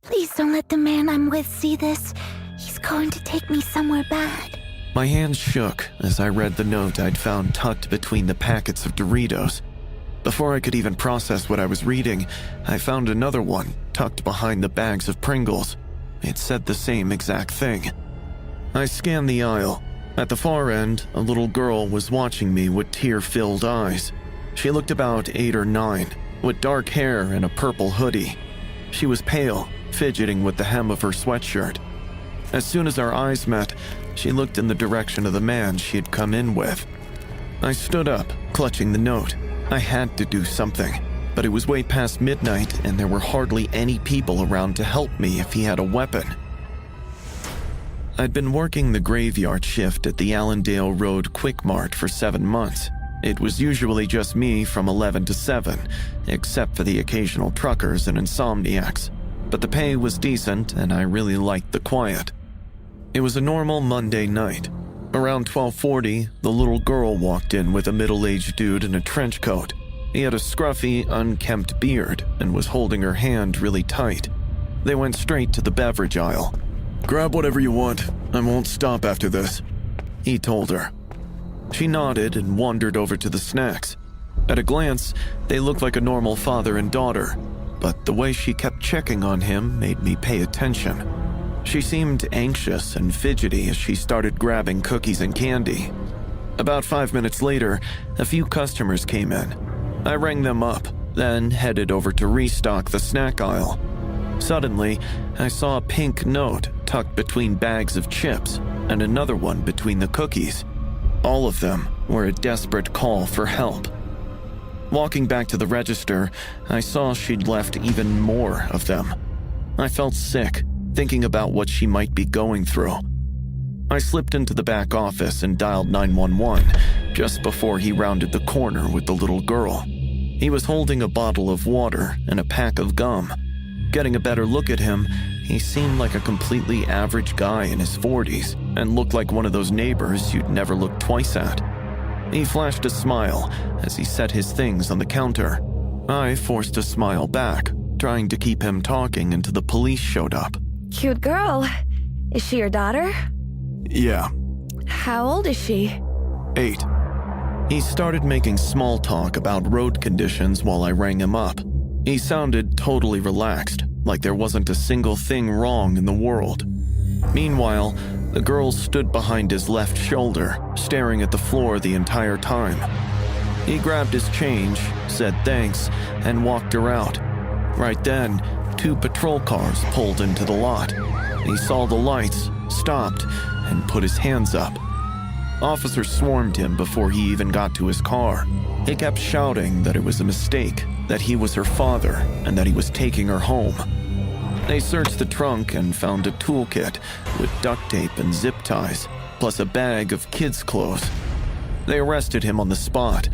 Please don't let the man I'm with see this. He's going to take me somewhere bad. My hands shook as I read the note I'd found tucked between the packets of Doritos. Before I could even process what I was reading, I found another one tucked behind the bags of Pringles. It said the same exact thing. I scanned the aisle. At the far end, a little girl was watching me with tear-filled eyes. She looked about 8 or 9, with dark hair and a purple hoodie. She was pale, fidgeting with the hem of her sweatshirt. As soon as our eyes met, she looked in the direction of the man she had come in with. I stood up, clutching the note. I had to do something, but it was way past midnight and there were hardly any people around to help me if he had a weapon. I'd been working the graveyard shift at the Allendale Road Quick Mart for 7 months. It was usually just me from 11 to 7, except for the occasional truckers and insomniacs. But the pay was decent and I really liked the quiet. It was a normal Monday night. Around 12:40, the little girl walked in with a middle-aged dude in a trench coat. He had a scruffy, unkempt beard and was holding her hand really tight. They went straight to the beverage aisle. "Grab whatever you want. I won't stop after this," he told her. She nodded and wandered over to the snacks. At a glance, they looked like a normal father and daughter, but the way she kept checking on him made me pay attention. She seemed anxious and fidgety as she started grabbing cookies and candy. About 5 minutes later, a few customers came in. I rang them up, then headed over to restock the snack aisle. Suddenly, I saw a pink note tucked between bags of chips and another one between the cookies. All of them were a desperate call for help. Walking back to the register, I saw she'd left even more of them. I felt sick, thinking about what she might be going through. I slipped into the back office and dialed 911 just before he rounded the corner with the little girl. He was holding a bottle of water and a pack of gum. Getting a better look at him, he seemed like a completely average guy in his 40s and looked like one of those neighbors you'd never look twice at. He flashed a smile as he set his things on the counter. I forced a smile back, trying to keep him talking until the police showed up. Cute girl. Is she your daughter? "Yeah." How old is she? 8. He started making small talk about road conditions while I rang him up. He sounded totally relaxed, like there wasn't a single thing wrong in the world. Meanwhile, the girl stood behind his left shoulder, staring at the floor the entire time. He grabbed his change, said thanks, and walked her out. Right then, 2 patrol cars pulled into the lot. He saw the lights, stopped, and put his hands up. Officers swarmed him before he even got to his car. He kept shouting that it was a mistake, that he was her father, and that he was taking her home. They searched the trunk and found a toolkit with duct tape and zip ties, plus a bag of kids' clothes. They arrested him on the spot.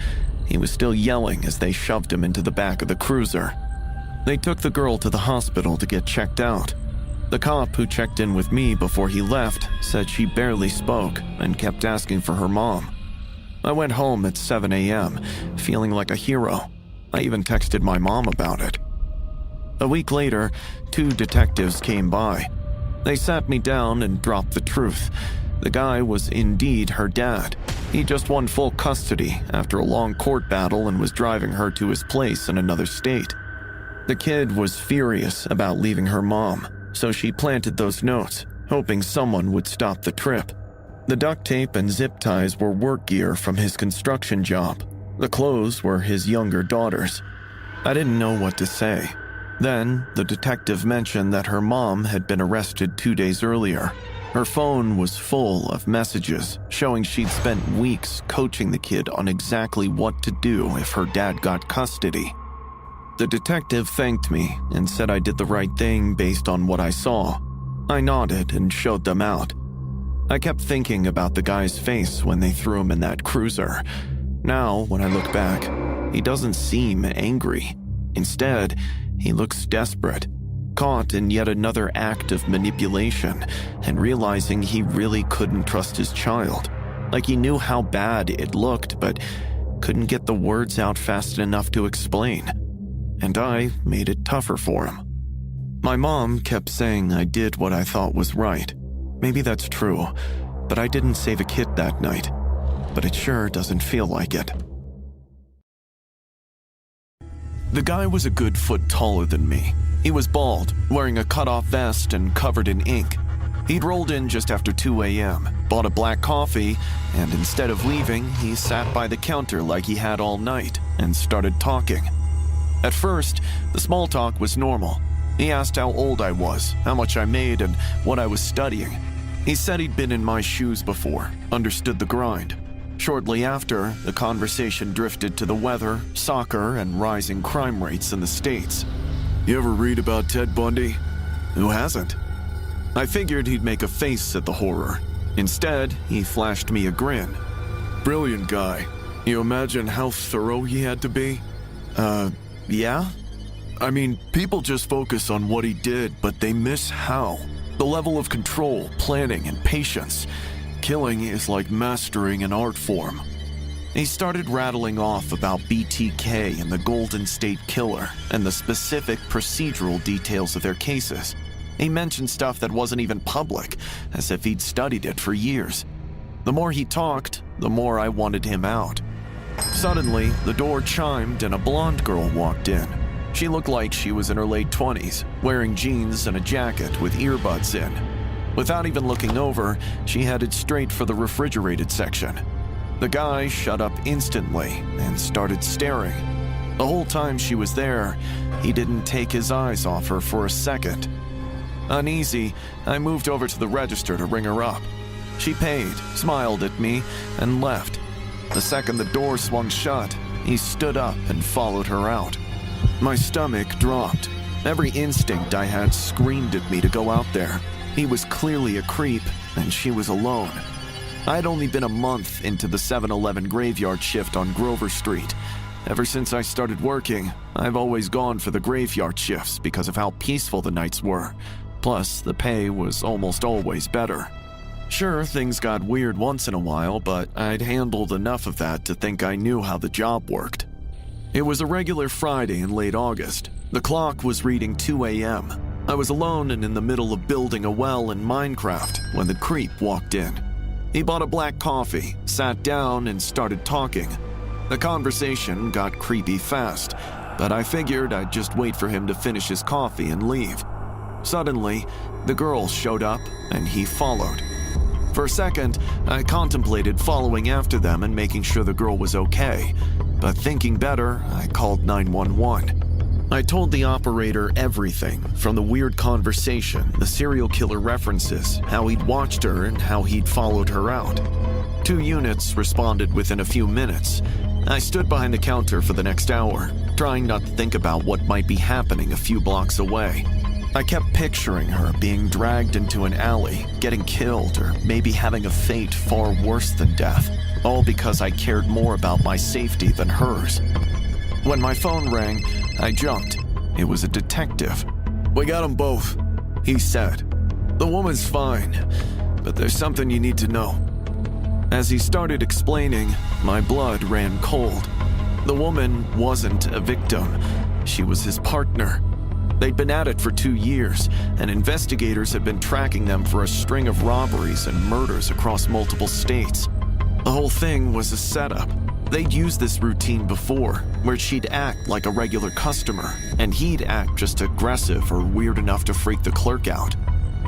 He was still yelling as they shoved him into the back of the cruiser. They took the girl to the hospital to get checked out. The cop who checked in with me before he left said she barely spoke and kept asking for her mom. I went home at 7 a.m., feeling like a hero. I even texted my mom about it. A week later, 2 detectives came by. They sat me down and dropped the truth. The guy was indeed her dad. He just won full custody after a long court battle and was driving her to his place in another state. The kid was furious about leaving her mom, so she planted those notes, hoping someone would stop the trip. The duct tape and zip ties were work gear from his construction job. The clothes were his younger daughter's. I didn't know what to say. Then, the detective mentioned that her mom had been arrested 2 days earlier. Her phone was full of messages showing she'd spent weeks coaching the kid on exactly what to do if her dad got custody. The detective thanked me and said I did the right thing based on what I saw. I nodded and showed them out. I kept thinking about the guy's face when they threw him in that cruiser. Now, when I look back, he doesn't seem angry. Instead, he looks desperate, caught in yet another act of manipulation and realizing he really couldn't trust his child. Like he knew how bad it looked, but couldn't get the words out fast enough to explain. And I made it tougher for him. My mom kept saying I did what I thought was right. Maybe that's true, but I didn't save a kid that night. But it sure doesn't feel like it. The guy was a good foot taller than me. He was bald, wearing a cut-off vest and covered in ink. He'd rolled in just after 2 a.m., bought a black coffee, and instead of leaving, he sat by the counter like he had all night and started talking. At first, the small talk was normal. He asked how old I was, how much I made, and what I was studying. He said he'd been in my shoes before, understood the grind. Shortly after, the conversation drifted to the weather, soccer, and rising crime rates in the States. You ever read about Ted Bundy? Who hasn't? I figured he'd make a face at the horror. Instead, he flashed me a grin. Brilliant guy. You imagine how thorough he had to be? Yeah? I mean, people just focus on what he did, but they miss how. The level of control, planning, and patience. Killing is like mastering an art form. He started rattling off about BTK and the Golden State Killer and the specific procedural details of their cases. He mentioned stuff that wasn't even public, as if he'd studied it for years. The more he talked, the more I wanted him out. Suddenly, the door chimed and a blonde girl walked in. She looked like she was in her late 20s, wearing jeans and a jacket with earbuds in. Without even looking over, she headed straight for the refrigerated section. The guy shut up instantly and started staring. The whole time she was there, he didn't take his eyes off her for a second. Uneasy, I moved over to the register to ring her up. She paid, smiled at me, and left. The second the door swung shut, he stood up and followed her out. My stomach dropped. Every instinct I had screamed at me to go out there. He was clearly a creep, and she was alone. I'd only been a month into the 7-Eleven graveyard shift on Grover Street. Ever since I started working, I've always gone for the graveyard shifts because of how peaceful the nights were. Plus, the pay was almost always better. Sure, things got weird once in a while, but I'd handled enough of that to think I knew how the job worked. It was a regular Friday in late August. The clock was reading 2 a.m. I was alone and in the middle of building a well in Minecraft when the creep walked in. He bought a black coffee, sat down, and started talking. The conversation got creepy fast, but I figured I'd just wait for him to finish his coffee and leave. Suddenly, the girl showed up and he followed. For a second, I contemplated following after them and making sure the girl was okay, but thinking better, I called 911. I told the operator everything, from the weird conversation, the serial killer references, how he'd watched her, and how he'd followed her out. 2 units responded within a few minutes. I stood behind the counter for the next hour, trying not to think about what might be happening a few blocks away. I kept picturing her being dragged into an alley, getting killed, or maybe having a fate far worse than death, all because I cared more about my safety than hers. When my phone rang, I jumped. It was a detective. "We got them both," he said. "The woman's fine, but there's something you need to know." As he started explaining, my blood ran cold. The woman wasn't a victim. She was his partner. They'd been at it for 2 years, and investigators had been tracking them for a string of robberies and murders across multiple states. The whole thing was a setup. They'd used this routine before, where she'd act like a regular customer, and he'd act just aggressive or weird enough to freak the clerk out.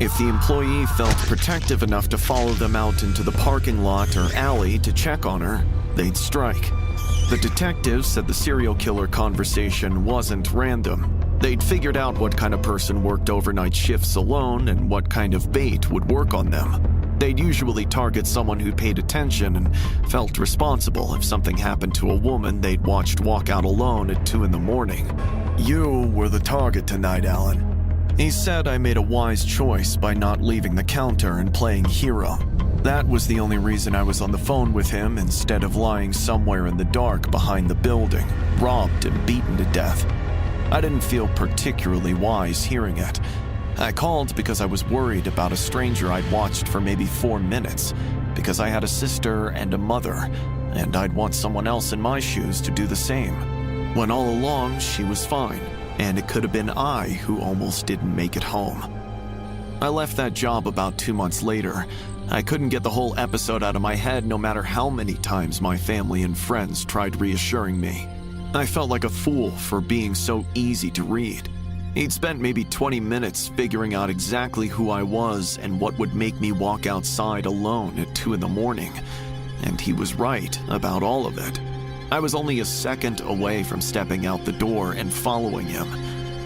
If the employee felt protective enough to follow them out into the parking lot or alley to check on her, they'd strike. The detectives said the serial killer conversation wasn't random. They'd figured out what kind of person worked overnight shifts alone and what kind of bait would work on them. They'd usually target someone who paid attention and felt responsible if something happened to a woman they'd watched walk out alone at 2 a.m. "You were the target tonight, Alan." He said I made a wise choice by not leaving the counter and playing hero. That was the only reason I was on the phone with him instead of lying somewhere in the dark behind the building, robbed and beaten to death. I didn't feel particularly wise hearing it. I called because I was worried about a stranger I'd watched for maybe 4 minutes, because I had a sister and a mother, and I'd want someone else in my shoes to do the same. When all along, she was fine. and it could have been I who almost didn't make it home. I left that job about 2 months later. I couldn't get the whole episode out of my head no matter how many times my family and friends tried reassuring me. I felt like a fool for being so easy to read. He'd spent maybe 20 minutes figuring out exactly who I was and what would make me walk outside alone at 2 in the morning, and he was right about all of it. I was only a second away from stepping out the door and following him.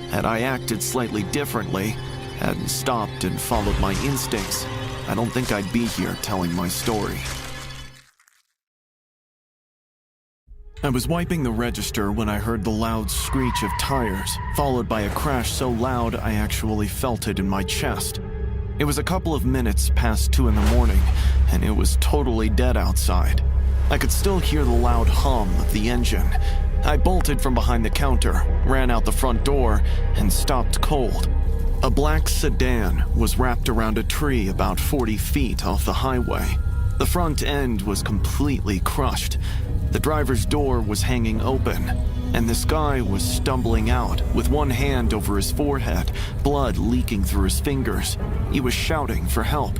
Had I acted slightly differently, hadn't stopped and followed my instincts, I don't think I'd be here telling my story. I was wiping the register when I heard the loud screech of tires, followed by a crash so loud I actually felt it in my chest. It was a couple of minutes past 2 in the morning, and it was totally dead outside. I could still hear the loud hum of the engine. I bolted from behind the counter, ran out the front door, and stopped cold. A black sedan was wrapped around a tree about 40 feet off the highway. The front end was completely crushed. The driver's door was hanging open, and this guy was stumbling out with one hand over his forehead, blood leaking through his fingers. He was shouting for help.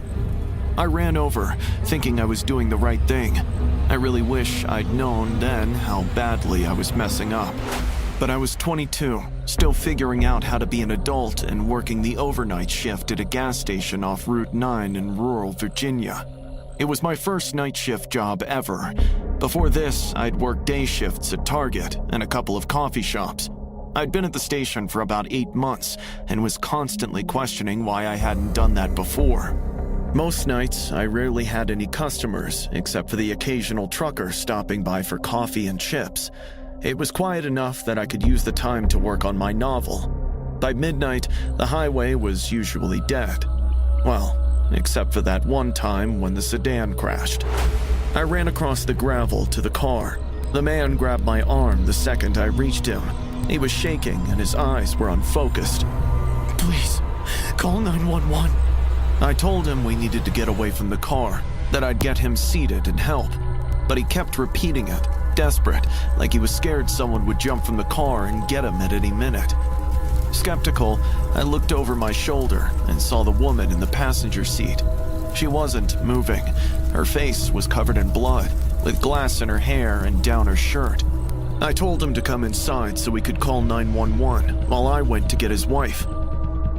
I ran over, thinking I was doing the right thing. I really wish I'd known then how badly I was messing up. But I was 22, still figuring out how to be an adult and working the overnight shift at a gas station off Route 9 in rural Virginia. It was my first night shift job ever. Before this, I'd worked day shifts at Target and a couple of coffee shops. I'd been at the station for about 8 months and was constantly questioning why I hadn't done that before. Most nights, I rarely had any customers, except for the occasional trucker stopping by for coffee and chips. It was quiet enough that I could use the time to work on my novel. By midnight, the highway was usually dead. Well, except for that one time when the sedan crashed. I ran across the gravel to the car. The man grabbed my arm the second I reached him. He was shaking and his eyes were unfocused. "Please, call 911. I told him we needed to get away from the car, that I'd get him seated and help. But he kept repeating it, desperate, like he was scared someone would jump from the car and get him at any minute. Skeptical, I looked over my shoulder and saw the woman in the passenger seat. She wasn't moving. Her face was covered in blood, with glass in her hair and down her shirt. I told him to come inside so we could call 911 while I went to get his wife.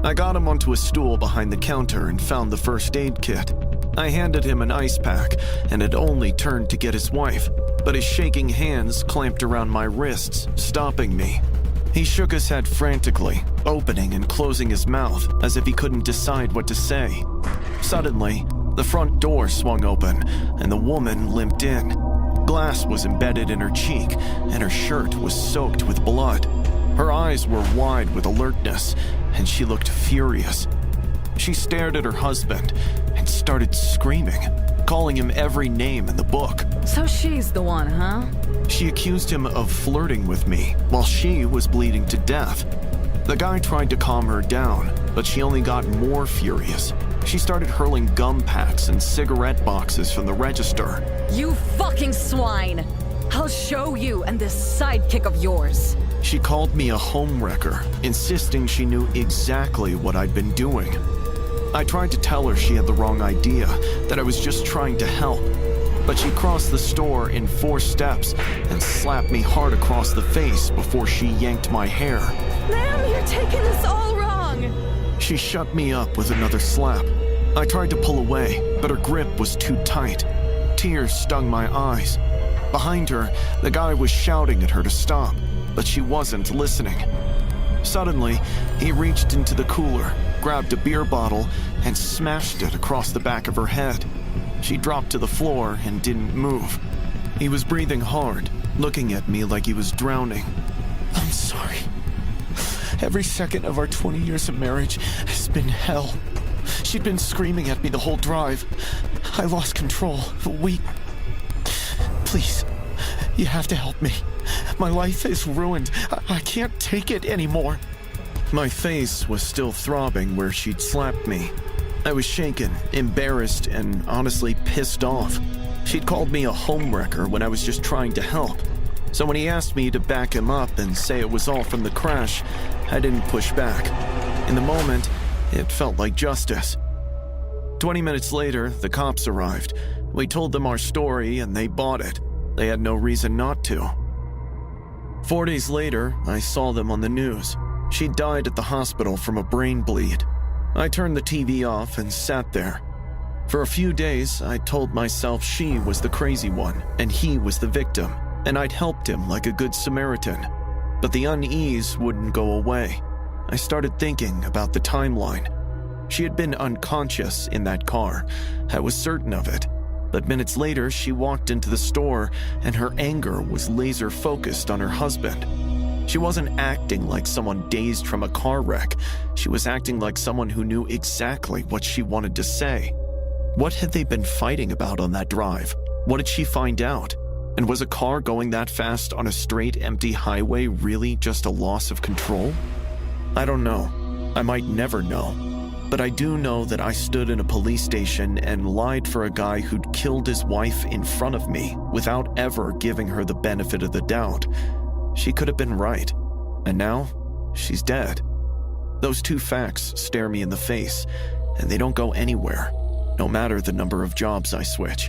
I got him onto a stool behind the counter and found the first aid kit. I handed him an ice pack and had only turned to get his wife, but his shaking hands clamped around my wrists, stopping me. He shook his head frantically, opening and closing his mouth as if he couldn't decide what to say. Suddenly, the front door swung open and the woman limped in. Glass was embedded in her cheek and her shirt was soaked with blood. Her eyes were wide with alertness and she looked furious. She stared at her husband and started screaming, calling him every name in the book. So she's the one, huh? She accused him of flirting with me while she was bleeding to death. The guy tried to calm her down, but she only got more furious. She started hurling gum packs and cigarette boxes from the register. You fucking swine! I'll show you and this sidekick of yours. She called me a homewrecker, insisting she knew exactly what I'd been doing. I tried to tell her she had the wrong idea, that I was just trying to help. But she crossed the store in 4 steps and slapped me hard across the face before she yanked my hair. Ma'am, you're taking this all wrong! She shut me up with another slap. I tried to pull away, but her grip was too tight. Tears stung my eyes. Behind her, the guy was shouting at her to stop, but she wasn't listening. Suddenly, he reached into the cooler, grabbed a beer bottle, and smashed it across the back of her head. She dropped to the floor and didn't move. He was breathing hard, looking at me like he was drowning. "I'm sorry. Every second of our 20 years of marriage has been hell." She'd been screaming at me the whole drive. I lost control. Please, you have to help me. My life is ruined. I can't take it anymore. My face was still throbbing where she'd slapped me. I was shaken, embarrassed, and honestly pissed off. She'd called me a homewrecker when I was just trying to help. So when he asked me to back him up and say it was all from the crash, I didn't push back. In the moment, it felt like justice. 20 minutes later, the cops arrived. We told them our story and they bought it. They had no reason not to. 4 days later, I saw them on the news. She died at the hospital from a brain bleed. I turned the TV off and sat there. For a few days, I told myself she was the crazy one and he was the victim, and I'd helped him like a good Samaritan. But the unease wouldn't go away. I started thinking about the timeline. She had been unconscious in that car. I was certain of it. But minutes later, she walked into the store and her anger was laser focused on her husband. She wasn't acting like someone dazed from a car wreck. She was acting like someone who knew exactly what she wanted to say. What had they been fighting about on that drive? What did she find out? And was a car going that fast on a straight, empty highway really just a loss of control? I don't know. I might never know. But I do know that I stood in a police station and lied for a guy who'd killed his wife in front of me without ever giving her the benefit of the doubt. She could have been right. And now, she's dead. Those two facts stare me in the face, and they don't go anywhere, no matter the number of jobs I switch.